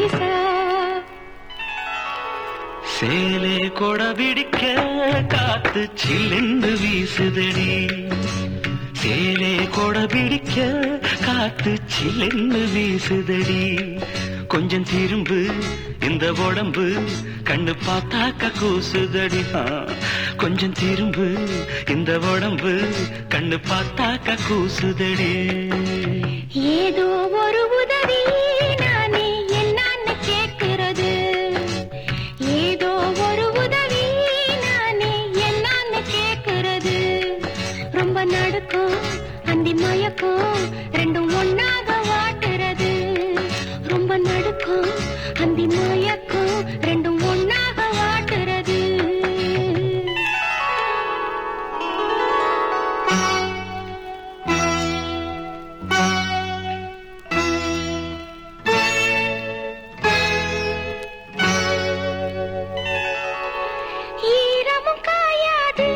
புதுசா சேலே கொடபிடிக்க காத்து சில்லென்று வீசுதடி சேலே கொடபிடிக்க காத்து சில்லென்று வீசுதடி கொஞ்சம் திரும்பு இந்த உடம்பு கண்ணு பார்த்தாக்க கூசுதடி கொஞ்சம் திரும்பு இந்த உடம்பு கண்ணு பார்த்தாக்க கூசுதடி ஏதோ ஒரு உதவி நானே என்னான்னு கேட்கிறது ஏதோ ஒரு உதவி நானே என்னான்னு கேட்கிறது ரொம்ப நடுக்கும் அந்தி மயக்கும் ரெண்டும் ஒன்னாக வாட்டுறது ரொம்ப நடுக்கும் அந்தி மயக்கும் ரெண்டும் ஒன்னாக வாட்டுறது ஈரமும் காயாது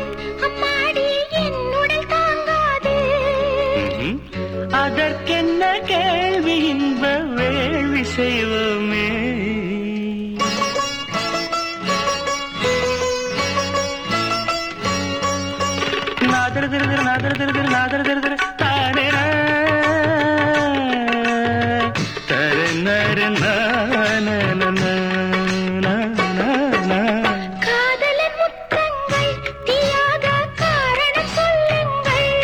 அம்மாடி என்னுடல் தாங்காது அதற்கென்ன கேள்வி இன்ப வேள்வி செய்வோமே நாதர் திருதிரு நாதர் திருதிரு நாதர் திருதிரு தானே தரநர காதலின் முத்தங்கள் தீயாக காரணம் சொல்லுங்கள்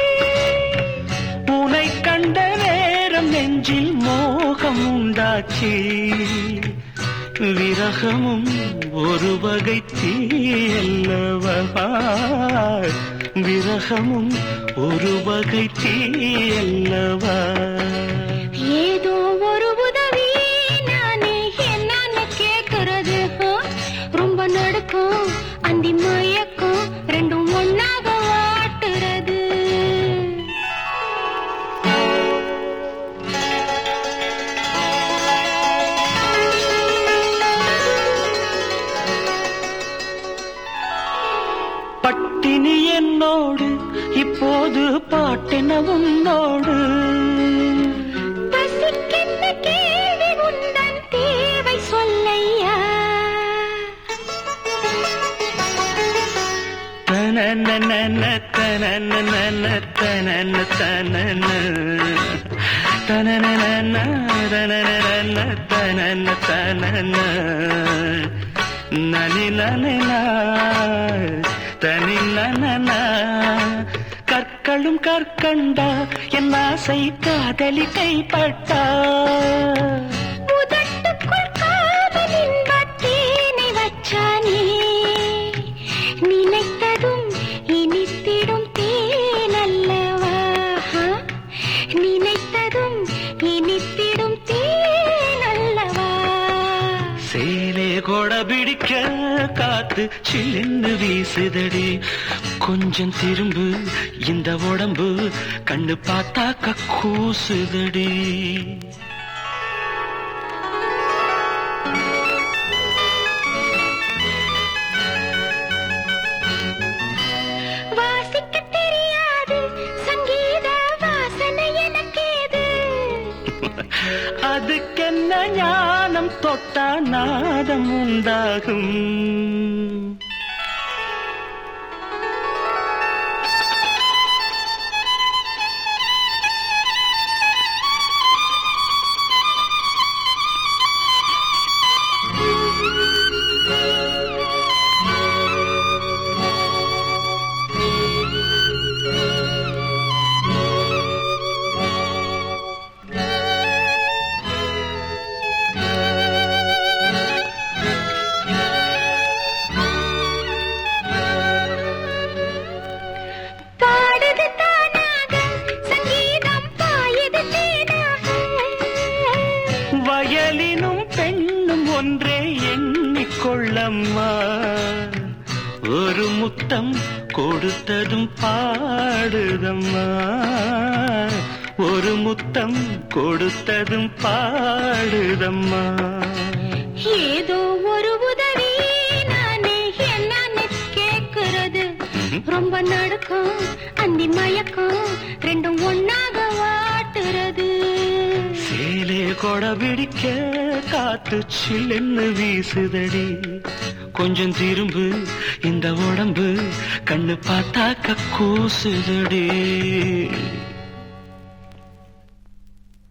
உனை கண்ட நேரம் நெஞ்சில் மோகம் உண்டாச்சு விரகமும் ஒரு வகை தீயல்லவா விரகமும் ஒரு வகை தீயல்லவா ஏதோ ஒரு உதவி நானே என்னான்னு கேட்கிறது ரொம்ப நடுக்கும் அந்தி மயக்கும் ரெண்டும் ஒன்னாக வாட்டுறது பட்டினி என்னோடு இப்போது பாட்டென உன்னோடு பசிக்கென்ன கேள்வி உந்தன் தேவை சொல்லையா தனனனன தனனனன தனன தனன தனனனன தனனனன தனன தனன நனி நனனா தனி நனனா கற்களும் கற்கண்டா என் ஆசை காதலி கைப்பட்டா உதட்டுக்குள் காதலின் பட்டேனை வச்சானே நினைத்ததும் இனித்திடும் தேனல்லவா நினைத்ததும் இனித்திடும் தேனல்லவா சேலே கொட பிடிக்க காத்து சில்லுன்னு வீசுதடி கொஞ்சம் திரும்பு இந்த உடம்பு கண்ணு பார்த்தாக்க கூசுதடி வாசிக்க தெரியாது சங்கீத வாசனை எனக்கேது அதுக்கென்ன ஞானம் தொட்டா நாதம் உண்டாகும் பாடுது தானாக சங்கீதம் பாயுது தேனாக வயலினும் பெண்ணும் ஒன்றே எண்ணிக்கொள்ளம்மா ஒரு முத்தம் கொடுத்ததும் பாடுதம்மா ஒரு முத்தம் கொடுத்ததும் பாடுதம்மா ஏதோ ஒரு உதவி நானே என்னான்னு கேட்கிறது ரொம்ப நடுக்கும் அந்தி மயக்கம் ரெண்டும் ஒன்னாக வாட்டுறது சேலே கொட பிடிக்க காத்து சில்லென்னு வீசுதடி கொஞ்சம் திரும்பு இந்த உடம்பு கண்ணு பார்த்தாக்க கூசுதடி